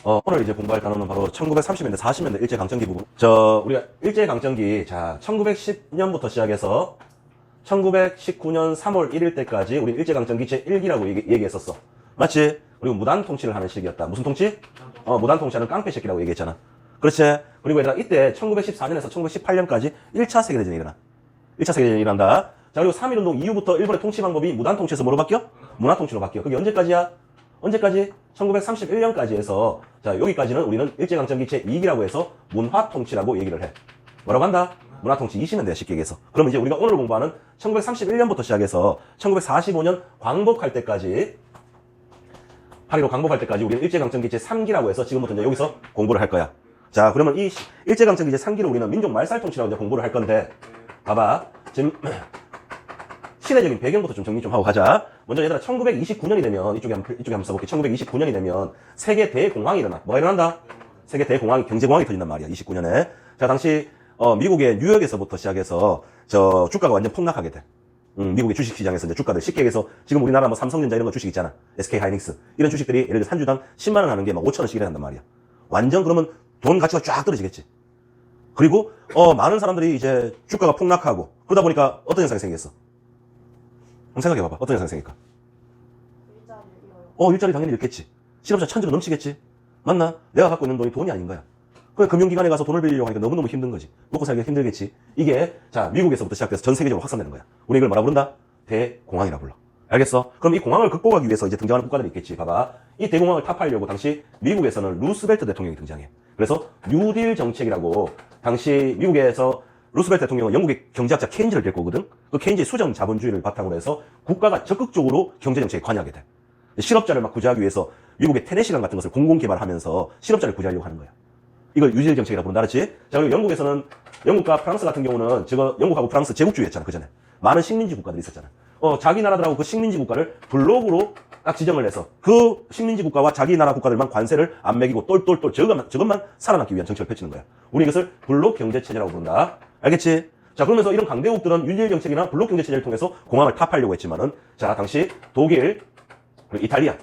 오늘 이제 공부할 단어는 바로 1930년대, 40년대 일제강점기 부분. 우리가 일제강점기, 자, 1910년부터 시작해서 1919년 3월 1일 때까지 우리 일제강점기 제1기라고 얘기했었어. 맞지? 그리고 무단통치를 하는 시기였다. 무슨 통치? 무단통치하는 깡패 새끼라고 얘기했잖아. 그렇지? 그리고 얘들아, 이때 1914년에서 1918년까지 1차 세계대전이 일어나. 1차 세계대전이 일어난다. 자, 그리고 3.1운동 이후부터 일본의 통치 방법이 무단통치에서 뭐로 바뀌어? 문화통치로 바뀌어. 그게 언제까지야? 언제까지? 1931년까지 해서, 자, 여기까지는 우리는 일제강점기 제2기라고 해서 문화통치라고 얘기를 해. 뭐라고 한다? 문화통치 20년대야, 쉽게 얘기해서. 그럼 이제 우리가 오늘 공부하는 1931년부터 시작해서 1945년 광복할 때까지, 8.15 광복할 때까지 우리는 일제강점기 제3기라고 해서 지금부터 이제 여기서 공부를 할 거야. 자, 그러면 이 일제강점기 제3기를 우리는 민족 말살통치라고 이제 공부를 할 건데, 봐봐. 지금, 시대적인 배경부터 좀 정리 좀 하고 가자. 먼저 얘들아, 1929년이 되면, 이쪽에 한번 써볼게. 1929년이 되면 세계 대공황이 일어나. 뭐가 일어난다? 세계 대공황이, 경제공황이 터진단 말이야. 29년에. 자, 당시 미국의 뉴욕에서부터 시작해서 주가가 완전 폭락하게 돼. 미국의 주식시장에서 이제 주가들 쉽게 얘기해서 지금 우리나라 뭐 삼성전자 이런 거 주식 있잖아. SK하이닉스 이런 주식들이 예를 들어 한 주당 10만 원 하는 게 막 5천 원씩 한단 말이야. 완전 그러면 돈 가치가 쫙 떨어지겠지. 그리고 많은 사람들이 이제 주가가 폭락하고 그러다 보니까 어떤 현상이 생겼어? 한번 생각해봐봐. 어떤 현상이 생길까? 일자리 당연히 잃겠지. 실업자 천지로 넘치겠지. 맞나? 내가 갖고 있는 돈이 돈이 아닌 거야. 그래, 금융기관에 가서 돈을 빌리려고 하니까 너무너무 힘든 거지. 먹고 살기가 힘들겠지. 이게, 자, 미국에서부터 시작돼서 전 세계적으로 확산되는 거야. 우리 이걸 뭐라 부른다? 대공황이라 불러. 알겠어? 그럼 이 공황을 극복하기 위해서 이제 등장하는 국가들이 있겠지. 봐봐. 이 대공황을 타파하려고 당시 미국에서는 루스벨트 대통령이 등장해. 그래서 뉴딜 정책이라고 당시 미국에서 루스벨트 대통령은 영국의 경제학자 케인즈를 데리고 오거든? 그 케인즈의 수정 자본주의를 바탕으로 해서 국가가 적극적으로 경제정책에 관여하게 돼. 실업자를 막 구제하기 위해서 미국의 테네시강 같은 것을 공공 개발하면서 실업자를 구제하려고 하는 거야. 이걸 유질 정책이라고 부른다, 알았지? 자, 그리고 영국에서는, 영국과 프랑스 같은 경우는, 영국하고 프랑스 제국주의 했잖아, 그 전에. 많은 식민지 국가들이 있었잖아. 자기 나라들하고 그 식민지 국가를 블록으로 딱 지정을 해서, 그 식민지 국가와 자기 나라 국가들만 관세를 안 매기고 똘똘똘 저것만 살아남기 위한 정책을 펼치는 거야. 우리 이것을 블록 경제체제라고 부른다. 알겠지? 자, 그러면서 이런 강대국들은 윤리일 정책이나 블록 경제체제를 통해서 공황을 타파하려고 했지만은, 자, 당시 독일, 그리고 이탈리아,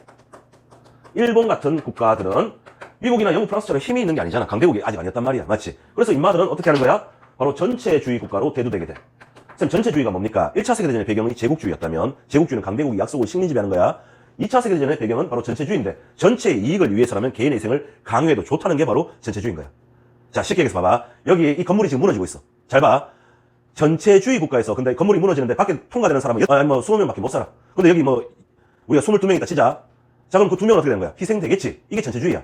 일본 같은 국가들은 미국이나 영국, 프랑스처럼 힘이 있는 게 아니잖아. 강대국이 아직 아니었단 말이야. 맞지? 그래서 인마들은 어떻게 하는 거야? 바로 전체주의 국가로 대두되게 돼. 선생님, 전체주의가 뭡니까? 1차 세계대전의 배경이 제국주의였다면, 제국주의는 강대국이 약속을 식민지배하는 거야. 2차 세계대전의 배경은 바로 전체주의인데, 전체의 이익을 위해서라면 개인의 희생을 강요해도 좋다는 게 바로 전체주의인 거야. 자, 쉽게 얘기해서 봐봐. 여기 이 건물이 지금 무너지고 있어. 잘 봐. 전체주의 국가에서, 근데 건물이 무너지는데 밖에 통과되는 사람은 20명밖에 못 살아. 근데 여기 우리가 22명 있다 치자. 자, 그럼 그 2명은 어떻게 되는 거야? 희생되겠지? 이게 전체주의야.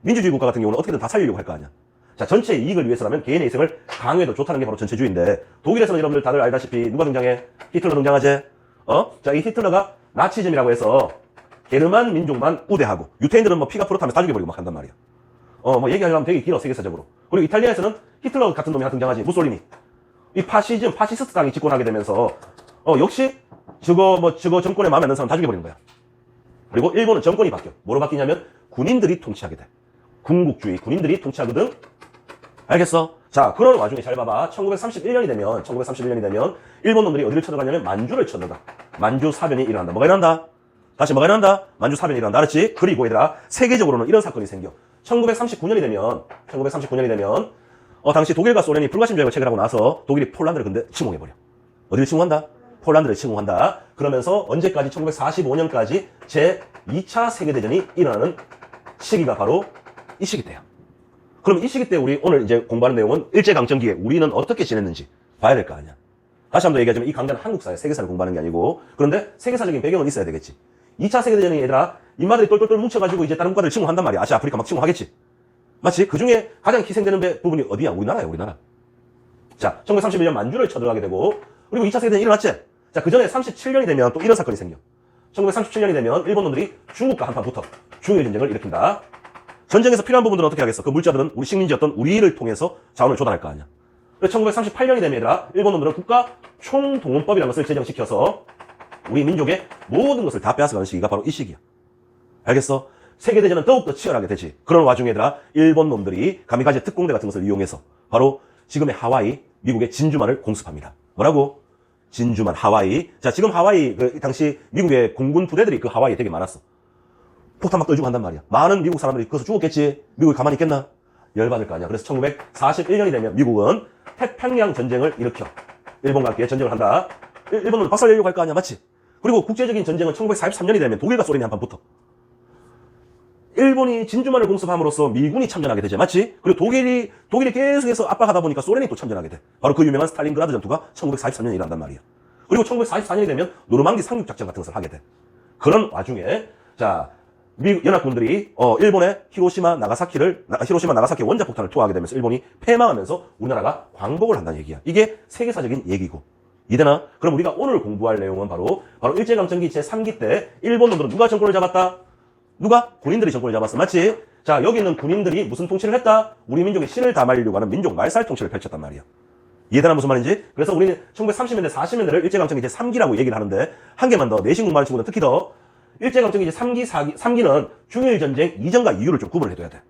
민주주의 국가 같은 경우는 어떻게든 다 살리려고 할 거 아니야. 자, 전체의 이익을 위해서라면 개인의 희생을 강요해도 좋다는 게 바로 전체주의인데, 독일에서는 여러분들 다들 알다시피 누가 등장해? 히틀러 등장하지? 자, 이 히틀러가 나치즘이라고 해서 게르만 민족만 우대하고, 유태인들은 피가 푸릇하면 다 죽여버리고 막 한단 말이야. 얘기하려면 되게 길어, 세계사적으로. 그리고 이탈리아에서는 히틀러 같은 놈이 하나 등장하지, 무솔리니. 이 파시스트 당이 집권하게 되면서, 역시 저거 정권에 마음에 안 드는 사람 다 죽여버리는 거야. 그리고 일본은 정권이 바뀌어. 뭐로 바뀌냐면 군인들이 통치하게 돼. 군국주의, 군인들이 통치하거든. 알겠어? 자, 그런 와중에 잘 봐봐. 1931년이 되면 일본 놈들이 어디를 쳐들어가냐면 만주를 쳐들어가. 만주 사변이 일어난다. 뭐가 일어난다? 다시 뭐가 일어난다? 만주 사변이 일어난다. 알았지? 그리고 얘들아, 세계적으로는 이런 사건이 생겨. 1939년이 되면 당시 독일과 소련이 불가침조약을 체결하고 나서 독일이 폴란드를 근데 침공해버려. 어디를 침공한다? 폴란드를 침공한다. 그러면서 언제까지? 1945년까지 제2차 세계대전이 일어나는 시기가 바로 이 시기 때야. 그럼 이 시기 때 우리 오늘 이제 공부하는 내용은 일제강점기에 우리는 어떻게 지냈는지 봐야 될 거 아니야. 다시 한번 얘기하자면 이 강좌는 한국사야, 세계사를 공부하는 게 아니고. 그런데 세계사적인 배경은 있어야 되겠지. 2차 세계대전이 얘들아, 인마들이 똘똘똘 뭉쳐가지고 이제 다른 국가들을 침공한단 말이야. 아시아, 아프리카 막 침공하겠지. 맞지? 그 중에 가장 희생되는 부분이 어디야? 우리나라야, 우리나라. 자, 1931년 만주를 쳐들어가게 되고, 그리고 2차 세계대전이 일어났지? 자, 그 전에 37년이 되면 또 이런 사건이 생겨. 1937년이 되면 일본 놈들이 중국과 한판 붙어 중일 전쟁을 일으킨다. 전쟁에서 필요한 부분들은 어떻게 하겠어? 그 물자들은 우리 식민지였던 우리를 통해서 자원을 조달할 거 아니야. 그래서 1938년이 되면 얘들아, 일본 놈들은 국가 총동원법이라는 것을 제정시켜서 우리 민족의 모든 것을 다 빼앗아가는 시기가 바로 이 시기야. 알겠어? 세계대전은 더욱더 치열하게 되지. 그런 와중에 얘들아, 일본 놈들이 가미가제 특공대 같은 것을 이용해서 바로 지금의 하와이, 미국의 진주만을 공습합니다. 뭐라고? 진주만, 하와이. 자, 지금 하와이, 당시 미국의 공군 부대들이 그 하와이에 되게 많았어. 폭탄 막 떠주고 한단 말이야. 많은 미국 사람들이 거기서 죽었겠지. 미국이 가만히 있겠나? 열받을 거 아니야. 그래서 1941년이 되면 미국은 태평양 전쟁을 일으켜. 일본과 함께 전쟁을 한다. 일본은 박살내려고 할 거 아니야. 맞지? 그리고 국제적인 전쟁은 1943년이 되면 독일과 소련이 한판 붙어. 일본이 진주만을 공습함으로써 미군이 참전하게 되지. 맞지? 그리고 독일이 계속해서 압박하다 보니까 소련이 또 참전하게 돼. 바로 그 유명한 스탈린그라드 전투가 1943년에 일어난단 말이야. 그리고 1944년이 되면 노르망디 상륙작전 같은 것을 하게 돼. 그런 와중에 자 미국 연합군들이 일본의 히로시마 나가사키 원자 폭탄을 투하하게 되면서 일본이 패망하면서 우리나라가 광복을 한다는 얘기야. 이게 세계사적인 얘기고. 이되나? 그럼 우리가 오늘 공부할 내용은 바로 일제강점기 제3기 때 일본 놈들은 누가 정권을 잡았다? 누가? 군인들이 정권을 잡았어. 맞지? 자, 여기 있는 군인들이 무슨 통치를 했다? 우리 민족의 신을 담아려고 하는 민족 말살 통치를 펼쳤단 말이야. 이해되나 무슨 말인지? 그래서 우리는 1930년대, 40년대를 일제강점기 제3기라고 얘기를 하는데, 한 개만 더, 내신 공부하는 친구는 특히 더, 일제강점기 제3기, 3기는 중일전쟁 이전과 이후를 좀 구분을 해둬야 돼.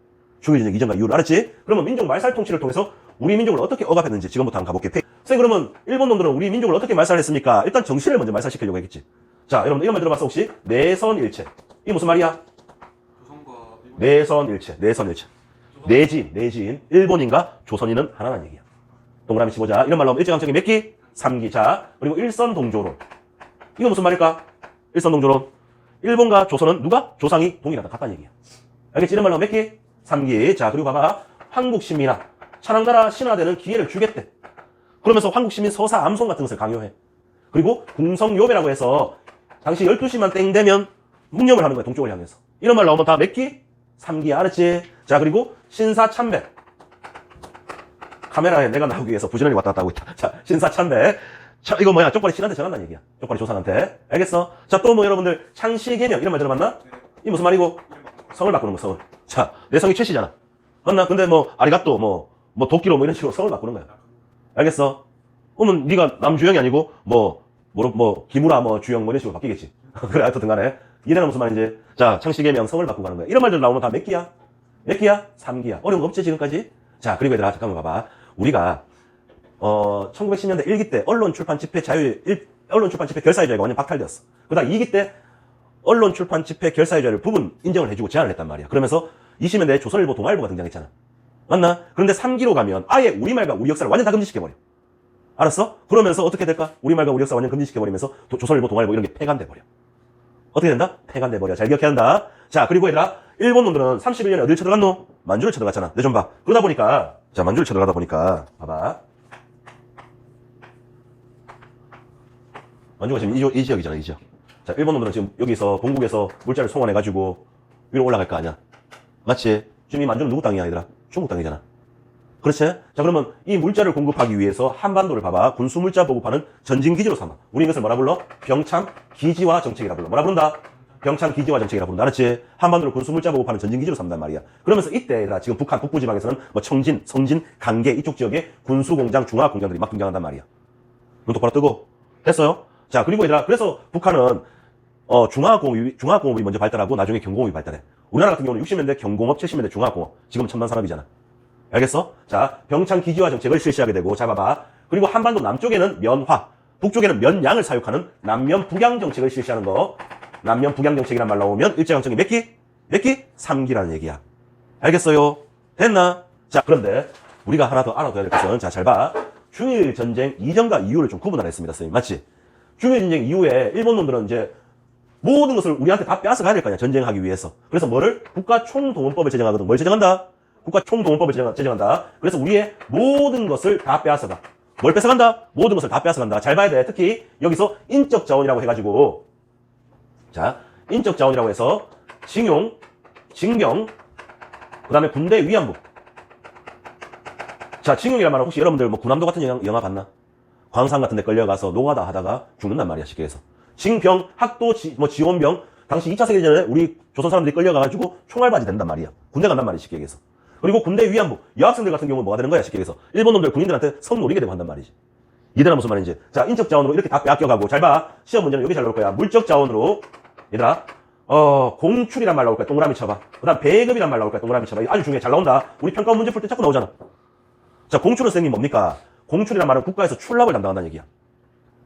중일전쟁 이전과 이후를. 알았지? 그러면 민족 말살 통치를 통해서 우리 민족을 어떻게 억압했는지 지금부터 한번 가볼게. 선생님, 그러면 일본 놈들은 우리 민족을 어떻게 말살했습니까? 일단 정신을 먼저 말살시키려고 했겠지. 자, 여러분들 이런 말 들어봤어, 혹시? 내선일체. 이게 무슨 말이야? 내선일체. 내진. 일본인과 조선인은 하나라는 얘기야. 동그라미 치보자. 이런 말로 하면 일제강점기 몇 기? 3기. 자, 그리고 일선동조론. 이거 무슨 말일까? 일선동조론. 일본과 조선은 누가? 조상이 동일하다. 같다는 얘기야. 알겠지? 이런 말로 하면 몇 기? 3기. 자, 그리고 봐봐. 한국시민아. 천황나라 신화되는 기회를 주겠대. 그러면서 한국시민 서사 암송 같은 것을 강요해. 그리고 궁성요배라고 해서 당시 12시만 땡 되면 묵념을 하는 거야. 동쪽을 향해서. 이런 말 나오면 다 몇 기? 3기. 알았지? 자, 그리고 신사참배. 카메라에 내가 나오기 위해서 부지런히 왔다 갔다 하고 있다. 자, 신사참배. 자, 이거 뭐야? 쪽발이 신한테 전한다는 얘기야. 쪽발이 조상한테. 알겠어? 자, 또 뭐 여러분들 창씨개명 이런 말 들어봤나? 이 무슨 말이고? 성을 바꾸는 거, 성을. 자, 내 성이 최씨잖아. 맞나? 근데 뭐 아리가또 뭐 도끼로 뭐 이런 식으로 성을 바꾸는 거야. 알겠어? 그러면 네가 남주영이 아니고 기무라 주영 뭐 이런 식으로 바뀌겠지. 그래, 하여튼 간에. 이래는 무슨 말인지. 자, 창씨개명 성을 바꾸고 가는 거야. 이런 말들 나오면 다 몇 기야? 몇 기야? 3기야. 어려운 거 없지, 지금까지? 자, 그리고 얘들아, 잠깐만 봐봐. 우리가 1910년대 1기 때 언론 출판 집회 결사유죄가 완전 박탈되었어. 그다음 2기 때 언론 출판 집회 결사유죄를 부분 인정을 해주고 제안을 했단 말이야. 그러면서 20년대에 조선일보 동아일보가 등장했잖아. 맞나? 그런데 3기로 가면 아예 우리말과 우리 역사를 완전 다 금지시켜버려. 알았어? 그러면서 어떻게 될까? 우리말과 우리 역사 완전 금지시켜버리면서 조선일보 동아일보 이런 게 폐간돼버려. 어떻게 된다? 폐간돼버려. 잘 기억해야 한다. 자, 그리고 얘들아, 일본 놈들은 31년에 어딜 쳐들어갔노? 만주를 쳐들어갔잖아. 내 좀 봐. 그러다 보니까, 자, 만주를 쳐들어가다 보니까, 봐봐. 만주가 지금 이 지역이잖아, 이 지역. 자, 일본 놈들은 지금 여기서, 동국에서 물자를 송환해가지고 위로 올라갈 거 아니야. 맞지? 지금 이 만주는 누구 땅이야, 얘들아? 중국 땅이잖아. 그렇지? 자, 그러면 이 물자를 공급하기 위해서 한반도를 봐봐. 군수 물자 보급하는 전진기지로 삼아. 우리 이것을 뭐라 불러? 병참 기지화 정책이라 불러. 뭐라 부른다? 병참 기지화 정책이라 부른다. 알았지? 한반도를 군수 물자 보급하는 전진기지로 삼단 말이야. 그러면서 이때 지금 북한 북부지방에서는 뭐 청진, 성진, 강계 이쪽 지역에 군수공장, 중화공장들이 막 등장한단 말이야. 눈 똑바로 뜨고. 됐어요? 자, 그리고 얘들아, 그래서 북한은 중화공업이 먼저 발달하고 나중에 경공업이 발달해. 우리나라 같은 경우는 60년대 경공업, 70년대 중화공업. 지금은 첨단 산업이잖아. 알겠어? 자, 병창 기지화 정책을 실시하게 되고, 자, 봐봐. 그리고 한반도 남쪽에는 면화, 북쪽에는 면양을 사육하는 남면 북양 정책을 실시하는 거. 남면 북양 정책이란 말 나오면 일제강점기 몇 기? 몇 기? 3기라는 얘기야. 알겠어요? 됐나? 자, 그런데 우리가 하나 더 알아둬야 될 것은, 자, 잘 봐. 중일전쟁 이전과 이후를 좀 구분하라 했습니다, 선생님. 맞지? 중일전쟁 이후에 일본 놈들은 이제 모든 것을 우리한테 다 빼앗아 가야 될 거 아니야, 전쟁하기 위해서. 그래서 뭐를? 국가총동원법을 제정하거든. 뭘 제정한다? 국가총동원법을 제정한다. 그래서 우리의 모든 것을 다 빼앗아가. 뭘 뺏어간다? 모든 것을 다 빼앗아간다. 잘 봐야 돼. 특히 여기서 인적 자원이라고 해가지고, 자, 인적 자원이라고 해서 징용, 징병, 그 다음에 군대 위안부. 자, 징용이란 말은 혹시 여러분들 뭐 군함도 같은 영화 봤나? 광산 같은 데 끌려가서 노가다 하다가 죽는단 말이야, 쉽게 해서. 징병, 학도, 지원병. 당시 2차 세계대전에 우리 조선 사람들이 끌려가가지고 총알바지 된단 말이야. 군대 간단 말이야, 쉽게 얘기해서. 그리고 군대 위안부. 여학생들 같은 경우는 뭐가 되는 거야, 쉽게 얘기해서. 일본 놈들 군인들한테 성 노리게 되고 한단 말이지. 이해되나 무슨 말인지. 자, 인적 자원으로 이렇게 다 빼앗겨가고. 잘 봐. 시험 문제는 여기 잘 나올 거야. 물적 자원으로. 얘들아. 공출이란 말 나올 거야. 동그라미 쳐봐. 그 다음 배급이란 말 나올 거야. 동그라미 쳐봐. 이거 아주 중요해. 잘 나온다. 우리 평가원 문제 풀 때 자꾸 나오잖아. 자, 공출은 선생님 뭡니까? 공출이란 말은 국가에서 출납을 담당한다는 얘기야.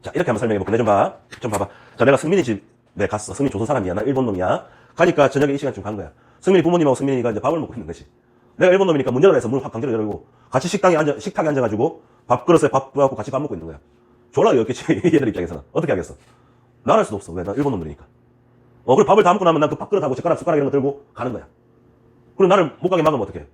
자, 이렇게 한번 설명해볼게. 내 좀 봐. 좀 봐봐. 자, 내가 승민이 집에 갔어. 승민 조선 사람이야. 나 일본 놈이야. 가니까 저녁에 이 시간쯤 간 거야. 승민이 부모님하고 승민이가 이제 밥을 먹고 있는 거지. 내가 일본 놈이니까 문 열어라 해서 문을 확 강제로 열고 같이 식탁에 앉아가지고 밥 그릇에 밥 부어갖고 같이 밥 먹고 있는 거야. 졸라 였겠지. 얘들 입장에서는. 어떻게 하겠어? 나갈 수도 없어. 왜? 나 일본 놈들이니까. 그리고 밥을 다 먹고 나면 난 그 밥그릇하고 젓가락, 숟가락 이런 거 들고 가는 거야. 그리고 나를 못 가게 막으면 어떡해?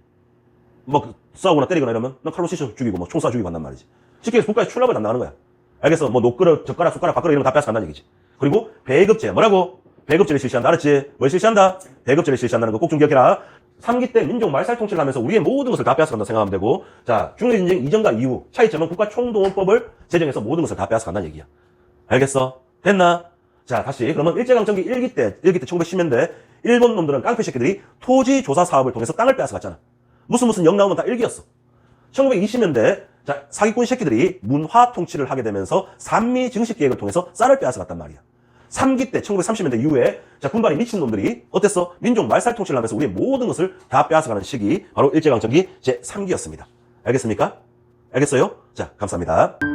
뭐 싸우거나 때리거나 이러면 난 칼로 씻어 죽이고 뭐 총 쏴 죽이고 간단 말이지. 쉽게 해서 국가에 출납을 안 나가는 거야. 알겠어? 뭐 녹그릇, 젓가락, 숟가락, 밥그릇 이런 거 다 뺏어 간다는 얘기지. 그리고 배급제. 뭐라고? 배급제를 실시한다. 알았지? 뭘 실시한다? 배급제를 실시한다는 거 꼭 좀 기억해라. 3기 때 민족 말살 통치를 하면서 우리의 모든 것을 다 빼앗아간다 생각하면 되고, 자, 중일전쟁 이전과 이후 차이점은 국가총동원법을 제정해서 모든 것을 다 빼앗아간다는 얘기야. 알겠어? 됐나? 자, 다시. 그러면 일제강점기 1기 때 1910년대 일본 놈들은 깡패 새끼들이 토지 조사 사업을 통해서 땅을 빼앗아갔잖아. 무슨 영 나오면 다 일기였어. 1920년대 자, 사기꾼 새끼들이 문화 통치를 하게 되면서 산미 증식 계획을 통해서 쌀을 빼앗아갔단 말이야. 3기 때 1930년대 이후에 자, 군발이 미친놈들이 어땠어? 민족 말살 통치를 하면서 우리의 모든 것을 다 빼앗아가는 시기 바로 일제강점기 제3기였습니다. 알겠습니까? 알겠어요? 자, 감사합니다.